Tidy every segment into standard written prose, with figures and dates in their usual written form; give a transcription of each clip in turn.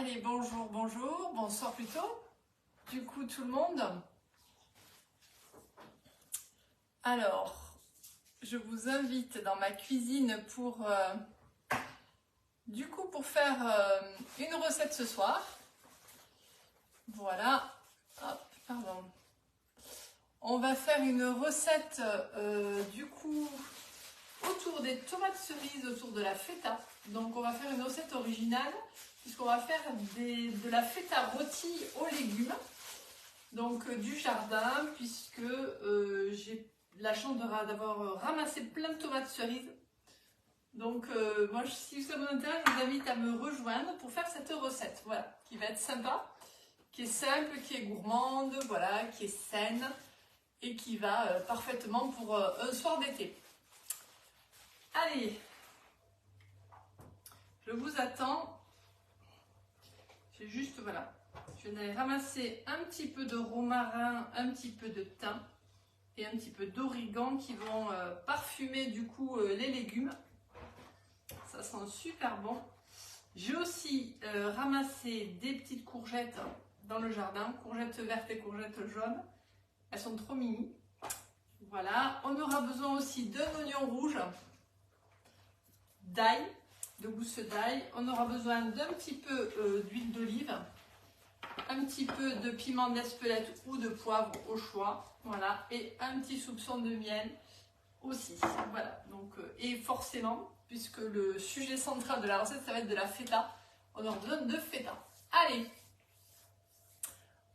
Allez, bonjour, bonjour, bonsoir plutôt. Du coup, tout le monde. Alors, je vous invite dans ma cuisine pour faire une recette ce soir. Voilà. Hop, pardon. On va faire une recette autour des tomates cerises, autour de la feta. Donc on va faire une recette originale puisqu'on va faire de la feta rôtie aux légumes. Donc du jardin, puisque j'ai la chance d'avoir ramassé plein de tomates cerises. Donc moi, si ça vous intéresse, je vous invite à me rejoindre pour faire cette recette. Voilà, qui va être sympa, qui est simple, qui est gourmande, voilà, qui est saine et qui va parfaitement pour un soir d'été. Allez, je vous attends. J'ai juste, voilà, je vais ramasser un petit peu de romarin, un petit peu de thym et un petit peu d'origan qui vont parfumer du coup les légumes. Ça sent super bon. J'ai aussi ramassé des petites courgettes dans le jardin, courgettes vertes et courgettes jaunes. Elles sont trop mini. Voilà, on aura besoin aussi d'un oignon rouge, d'ail, de gousse d'ail. On aura besoin d'un petit peu d'huile d'olive, un petit peu de piment d'Espelette ou de poivre au choix. Voilà, et un petit soupçon de miel aussi. Voilà, donc, et forcément, puisque le sujet central de la recette, ça va être de la feta, on aura besoin de feta. Allez!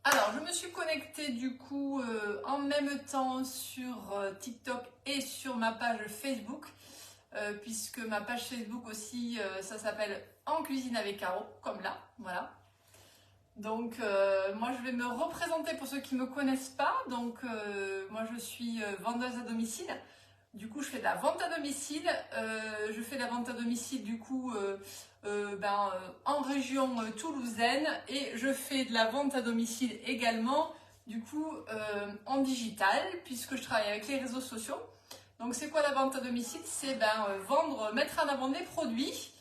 Alors, je me suis connectée du coup en même temps sur TikTok et sur ma page Facebook, puisque ma page Facebook aussi, ça s'appelle En cuisine avec Caro, comme là, voilà. Donc, moi je vais me représenter pour ceux qui ne me connaissent pas. Donc, moi je suis vendeuse à domicile. Du coup, je fais de la vente à domicile. Je fais de la vente à domicile du coup en région toulousaine et je fais de la vente à domicile également du coup en digital puisque je travaille avec les réseaux sociaux. Donc, c'est quoi la vente à domicile? C'est vendre, mettre en avant des produits.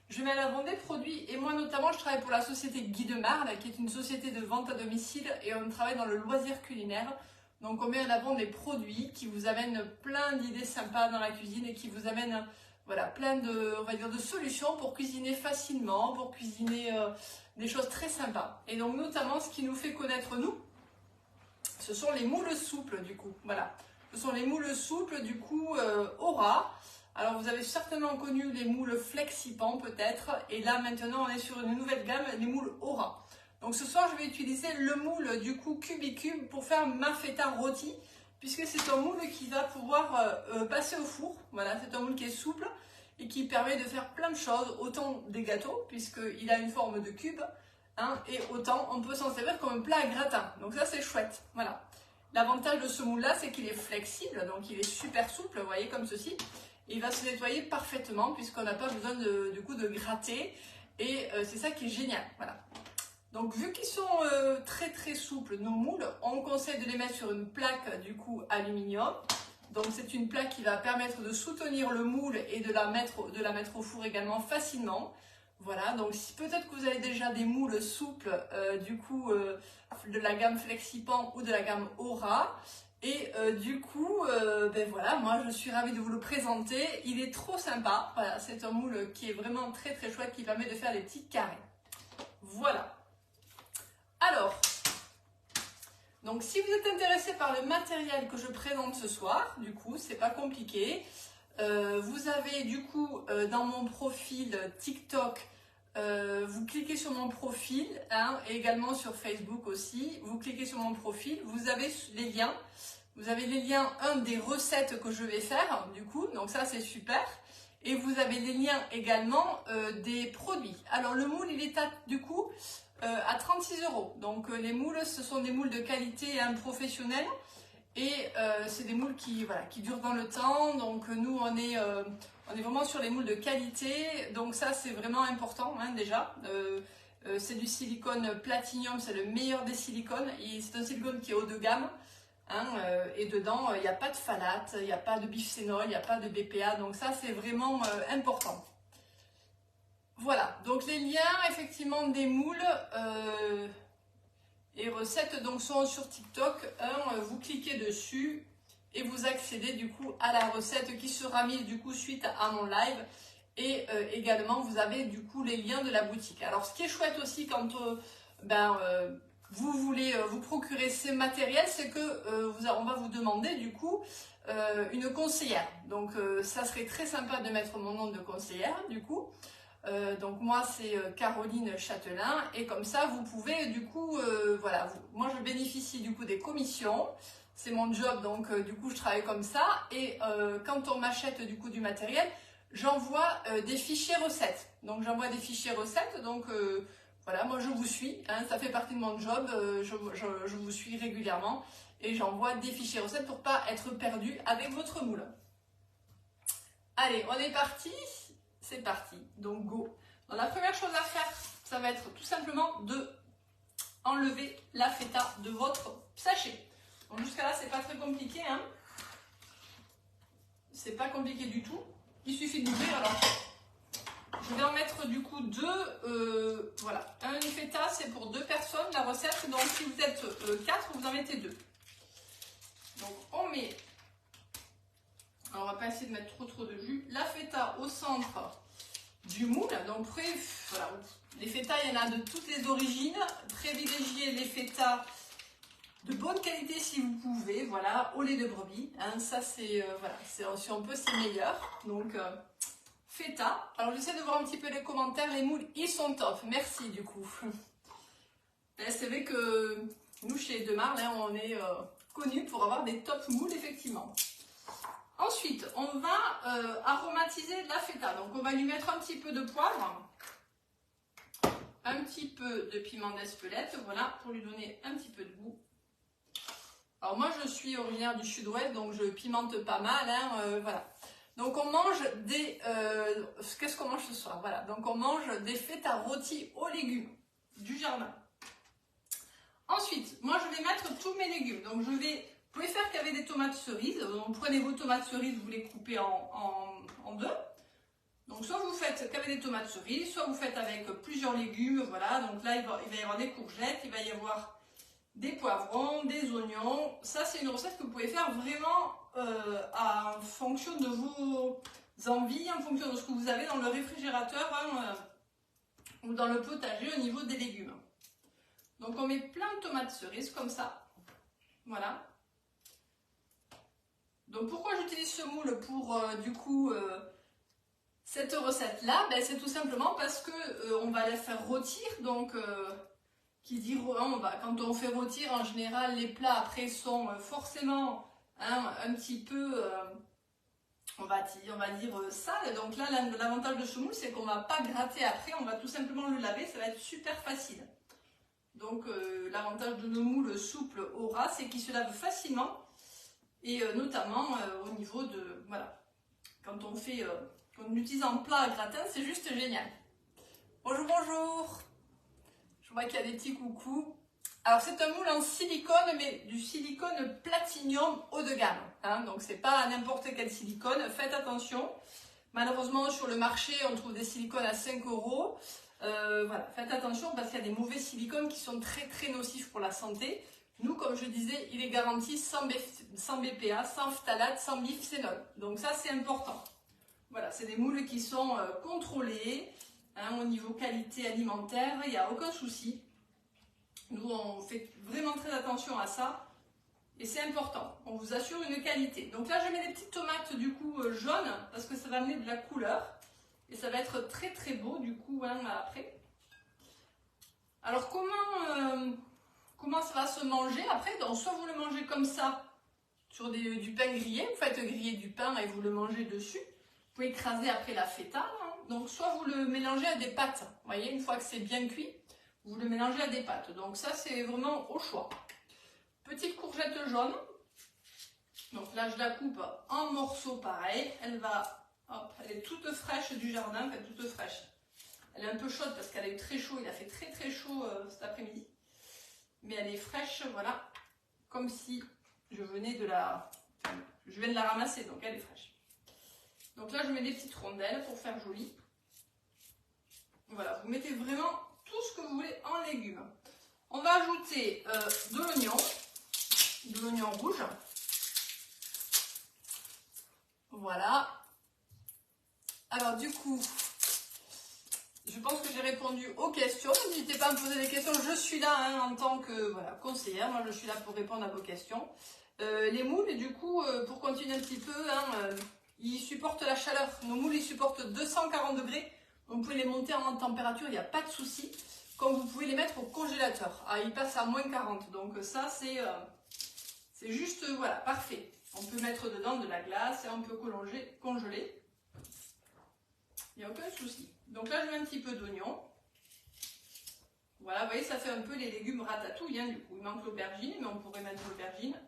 Je mets en avant des produits et moi notamment, je travaille pour la société Guy de Marle qui est une société de vente à domicile et on travaille dans le loisir culinaire. Donc on met en avant des produits qui vous amènent plein d'idées sympas dans la cuisine et qui vous amènent voilà, plein de, on va dire, de solutions pour cuisiner facilement, pour cuisiner des choses très sympas. Et donc notamment ce qui nous fait connaître nous, ce sont les moules souples du coup. Voilà, ce sont les moules souples du coup Aura. Alors vous avez certainement connu les moules Flexipan peut-être. Et là maintenant on est sur une nouvelle gamme, les moules Aura. Donc ce soir, je vais utiliser le moule du coup Cubicube pour faire ma feta rôtie, puisque c'est un moule qui va pouvoir passer au four. Voilà, c'est un moule qui est souple et qui permet de faire plein de choses, autant des gâteaux, puisqu'il a une forme de cube, hein, et autant on peut s'en servir comme un plat à gratin. Donc ça, c'est chouette. Voilà. L'avantage de ce moule-là, c'est qu'il est flexible, donc il est super souple, vous voyez, comme ceci. Il va se nettoyer parfaitement, puisqu'on n'a pas besoin du coup de gratter, et c'est ça qui est génial. Voilà. Donc vu qu'ils sont très très souples, nos moules, on conseille de les mettre sur une plaque du coup aluminium. Donc c'est une plaque qui va permettre de soutenir le moule et de la mettre au four également facilement. Voilà, donc si peut-être que vous avez déjà des moules souples de la gamme Flexipan ou de la gamme Aura. Et voilà, moi je suis ravie de vous le présenter. Il est trop sympa. Voilà, c'est un moule qui est vraiment très très chouette qui permet de faire des petits carrés. Voilà. Alors, donc si vous êtes intéressé par le matériel que je présente ce soir, du coup, c'est pas compliqué. Vous avez du coup dans mon profil TikTok, vous cliquez sur mon profil, hein, et également sur Facebook aussi. Vous cliquez sur mon profil, vous avez les liens. Vous avez les liens, des recettes que je vais faire, du coup, donc ça c'est super. Et vous avez les liens également des produits. Alors le moule, il est à 36 €. Donc les moules, ce sont des moules de qualité professionnelle et c'est des moules qui durent dans le temps. Donc nous, on est vraiment sur les moules de qualité. Donc ça, c'est vraiment important hein, déjà. C'est du silicone platinium, c'est le meilleur des silicones. C'est un silicone qui est haut de gamme. Hein, et dedans, il n'y a pas de phthalate, il n'y a pas de bisphénol, il n'y a pas de BPA. Donc ça, c'est vraiment important. Voilà, donc les liens effectivement des moules et recettes donc sont sur TikTok. Vous cliquez dessus et vous accédez du coup à la recette qui sera mise du coup suite à mon live. Et également vous avez du coup les liens de la boutique. Alors ce qui est chouette aussi quand vous voulez vous procurer ces matériels, c'est que on va vous demander du coup une conseillère. Donc ça serait très sympa de mettre mon nom de conseillère du coup. Donc moi c'est Caroline Châtelain et comme ça vous pouvez du coup voilà, moi je bénéficie du coup des commissions, c'est mon job donc du coup je travaille comme ça et quand on m'achète du coup du matériel, j'envoie des fichiers recettes. Donc j'envoie des fichiers recettes, donc voilà, moi je vous suis, hein, ça fait partie de mon job, je vous suis régulièrement et j'envoie des fichiers recettes pour pas être perdu avec votre moule. Allez, on est parti. C'est parti, donc go. Donc, la première chose à faire, ça va être tout simplement de enlever la feta de votre sachet. Donc jusqu'à là, c'est pas très compliqué, hein. C'est pas compliqué du tout. Il suffit d'ouvrir. Alors, je vais en mettre du coup deux. Voilà, une feta, c'est pour 2 personnes la recette. Donc si vous êtes 4, vous en mettez 2. Donc on met. Alors on va pas essayer de mettre trop de jus. La feta au centre du moule. Donc voilà, les feta, il y en a de toutes les origines. Privilégiez les feta de bonne qualité si vous pouvez. Voilà, au lait de brebis. Hein, ça c'est voilà, si on peut, c'est meilleur. Donc feta. Alors j'essaie de voir un petit peu les commentaires. Les moules, ils sont top. Merci du coup. C'est vrai que nous chez Demarle, hein, on est connus pour avoir des top moules effectivement. Ensuite, on va aromatiser la feta. Donc, on va lui mettre un petit peu de poivre, un petit peu de piment d'Espelette, voilà, pour lui donner un petit peu de goût. Alors, moi, je suis originaire du sud-ouest, donc je pimente pas mal, hein, voilà. Donc, on mange des... qu'est-ce qu'on mange ce soir? Voilà, donc on mange des feta rôtis aux légumes du jardin. Ensuite, moi, je vais mettre tous mes légumes. Donc, je vais... Vous pouvez faire qu'avec des tomates cerises. Donc, prenez vos tomates cerises, vous les coupez en 2. Donc, soit vous faites qu'avec des tomates cerises, soit vous faites avec plusieurs légumes. Voilà, donc là, il va y avoir des courgettes, il va y avoir des poivrons, des oignons. Ça, c'est une recette que vous pouvez faire vraiment en fonction de vos envies, en fonction de ce que vous avez dans le réfrigérateur hein, ou dans le potager au niveau des légumes. Donc, on met plein de tomates cerises comme ça. Voilà. Donc pourquoi j'utilise ce moule pour du coup cette recette là, ben, c'est tout simplement parce que on va la faire rôtir. Donc qui dit quand on fait rôtir en général les plats après sont forcément hein, un petit peu on va dire sales. Donc là l'avantage de ce moule c'est qu'on va pas gratter après, on va tout simplement le laver, ça va être super facile. Donc l'avantage de nos moules souples au ras c'est qu'ils se lavent facilement. Et notamment au niveau de, voilà, quand on utilise un plat à gratin, c'est juste génial. Bonjour, bonjour. Je vois qu'il y a des petits coucous. Alors c'est un moule en silicone, mais du silicone platinium haut de gamme. Hein, donc c'est pas n'importe quel silicone, faites attention. Malheureusement sur le marché, on trouve des silicones à 5 €. Voilà, faites attention parce qu'il y a des mauvais silicones qui sont très nocifs pour la santé. Nous, comme je disais, il est garanti sans BPA, sans phtalate, sans bisphénol. Donc ça, c'est important. Voilà, c'est des moules qui sont contrôlés hein, au niveau qualité alimentaire. Il n'y a aucun souci. Nous, on fait vraiment très attention à ça. Et c'est important. On vous assure une qualité. Donc là, je mets des petites tomates du coup jaunes parce que ça va amener de la couleur. Et ça va être très beau du coup hein, après. Alors comment ça va se manger après? Donc, soit vous le mangez comme ça, sur du pain grillé, vous faites griller du pain et vous le mangez dessus. Vous pouvez écraser après la feta. Hein. Donc, soit vous le mélangez à des pâtes. Vous voyez, une fois que c'est bien cuit, vous le mélangez à des pâtes. Donc, ça, c'est vraiment au choix. Petite courgette jaune. Donc là, je la coupe en morceaux pareil. Elle est toute fraîche du jardin, enfin, toute fraîche. Elle est un peu chaude parce qu'elle a eu très chaud. Il a fait très chaud cet après-midi. Mais elle est fraîche, voilà, comme si je viens de la ramasser, donc elle est fraîche. Donc là, je mets des petites rondelles pour faire joli. Voilà, vous mettez vraiment tout ce que vous voulez en légumes. On va ajouter de l'oignon rouge. Voilà. Alors du coup, je pense que j'ai répondu aux questions. N'hésitez pas à me poser des questions. Je suis là hein, en tant que conseillère. Moi, je suis là pour répondre à vos questions. Les moules, et du coup, pour continuer un petit peu, ils supportent la chaleur. Nos moules, ils supportent 240 degrés. Donc, vous pouvez les monter en température, il n'y a pas de souci. Comme vous pouvez les mettre au congélateur. Ah, ils passent à moins 40. Donc, ça, c'est juste, voilà, parfait. On peut mettre dedans de la glace et on peut congeler. Il n'y a aucun souci. Donc là, je mets un petit peu d'oignon. Voilà, vous voyez, ça fait un peu les légumes ratatouille. Hein, du coup, il manque l'aubergine, mais on pourrait mettre l'aubergine.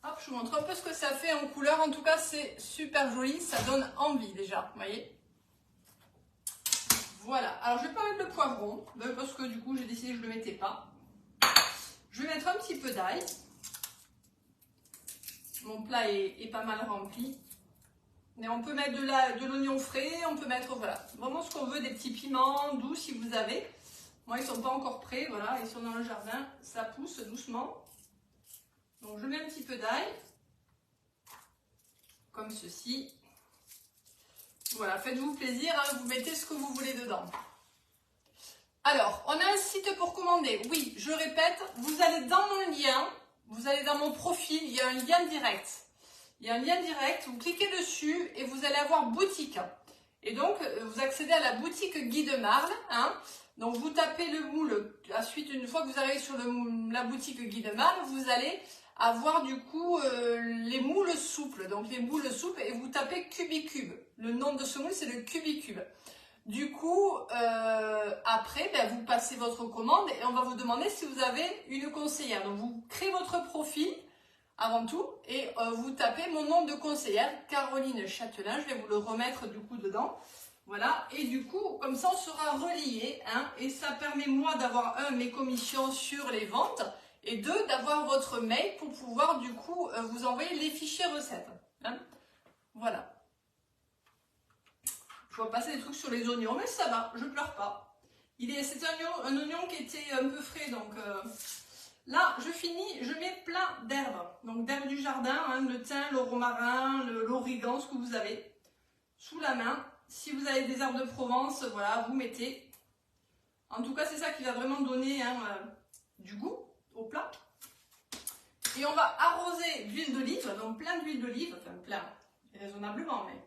Hop, je vous montre un peu ce que ça fait en couleur. En tout cas, c'est super joli. Ça donne envie déjà, vous voyez. Voilà. Alors, je ne vais pas mettre le poivron, parce que du coup, j'ai décidé que je ne le mettais pas. Je vais mettre un petit peu d'ail. Mon plat est pas mal rempli. Mais on peut mettre de l'oignon frais, on peut mettre, voilà, vraiment ce qu'on veut, des petits piments doux si vous avez. Moi, ils ne sont pas encore prêts, voilà, ils sont dans le jardin, ça pousse doucement. Donc, je mets un petit peu d'ail, comme ceci. Voilà, faites-vous plaisir, hein, vous mettez ce que vous voulez dedans. Alors, on a un site pour commander. Oui, je répète, vous allez dans mon lien, vous allez dans mon profil, il y a un lien direct. Il y a un lien direct, vous cliquez dessus et vous allez avoir boutique. Et donc, vous accédez à la boutique Guy de Marle. Hein. Donc, vous tapez le moule. Ensuite, une fois que vous arrivez sur la boutique Guy de Marle, vous allez avoir du coup les moules souples. Donc, les moules souples et vous tapez Cubicube. Le nom de ce moule, c'est le Cubicube. Du coup, après, vous passez votre commande et on va vous demander si vous avez une conseillère. Donc, vous créez votre profil. Avant tout, et vous tapez mon nom de conseillère, Caroline Châtelain, je vais vous le remettre du coup dedans, voilà, et du coup, comme ça on sera relié, hein, et ça permet moi d'avoir mes commissions sur les ventes, et deux, d'avoir votre mail pour pouvoir du coup vous envoyer les fichiers recettes, hein. Voilà. Je vois passer des trucs sur les oignons, mais ça va, je pleure pas. C'est un oignon qui était un peu frais, donc... Là, je finis, je mets plein d'herbes. Donc d'herbes du jardin, hein, le thym, le romarin, l'origan, ce que vous avez sous la main. Si vous avez des herbes de Provence, voilà, vous mettez. En tout cas, c'est ça qui va vraiment donner du goût au plat. Et on va arroser d'huile d'olive, donc plein d'huile d'olive, enfin plein, raisonnablement, mais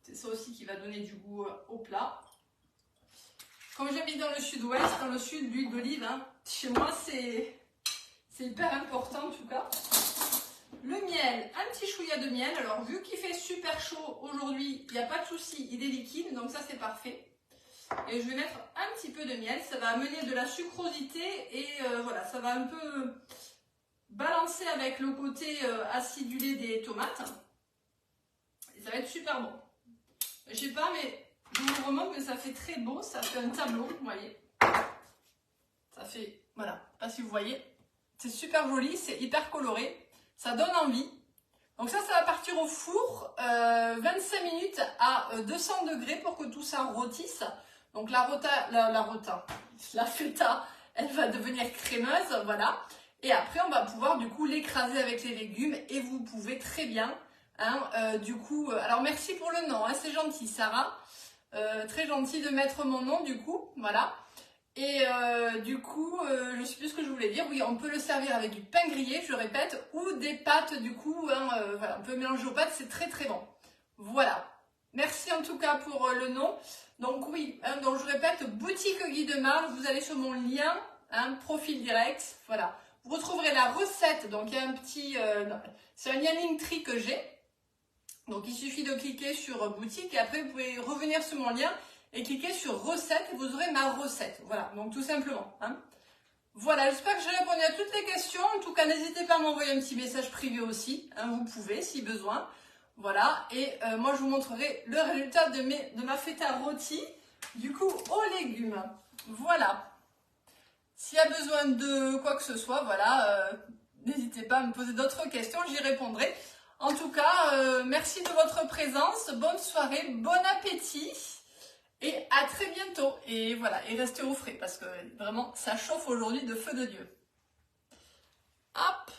c'est ça aussi qui va donner du goût au plat. Comme j'habite dans le sud-ouest, dans le sud, l'huile d'olive, hein, chez moi, c'est hyper important en tout cas. Le miel, un petit chouïa de miel. Alors, vu qu'il fait super chaud aujourd'hui, il n'y a pas de souci, il est liquide, donc ça, c'est parfait. Et je vais mettre un petit peu de miel, ça va amener de la sucrosité et voilà, ça va un peu balancer avec le côté acidulé des tomates. Et ça va être super bon. Je sais pas, mais... je vous remontre que ça fait très beau, ça fait un tableau, vous voyez. Ça fait, voilà, je sais pas si vous voyez. C'est super joli, c'est hyper coloré, ça donne envie. Donc ça va partir au four, 25 minutes à 200 degrés pour que tout ça rôtisse. Donc la feta, elle va devenir crémeuse, voilà. Et après, on va pouvoir du coup l'écraser avec les légumes et vous pouvez très bien, hein, du coup... alors merci pour le nom, hein, c'est gentil Sarah. Très gentil de mettre mon nom du coup, voilà. Et du coup, je sais plus ce que je voulais dire. Oui, on peut le servir avec du pain grillé, je répète, ou des pâtes du coup, hein, voilà, on peut mélanger aux pâtes, c'est très très bon. Voilà. Merci en tout cas pour le nom. Donc oui, hein, donc je répète, boutique Guy de Marle, vous allez sur mon lien, hein, profil direct, voilà. Vous retrouverez la recette, donc il y a un petit, c'est un lien Linktree que j'ai. Donc il suffit de cliquer sur boutique et après vous pouvez revenir sur mon lien et cliquer sur recette et vous aurez ma recette. Voilà, donc tout simplement. Hein. Voilà, j'espère que j'ai répondu à toutes les questions. En tout cas, n'hésitez pas à m'envoyer un petit message privé aussi. Hein, vous pouvez si besoin. Voilà, et moi je vous montrerai le résultat de ma feta rôtie, du coup aux légumes. Voilà. S'il y a besoin de quoi que ce soit, voilà, n'hésitez pas à me poser d'autres questions, j'y répondrai. En tout cas, merci de votre présence, bonne soirée, bon appétit à très bientôt. Et voilà, et restez au frais parce que vraiment, ça chauffe aujourd'hui de feu de Dieu. Hop!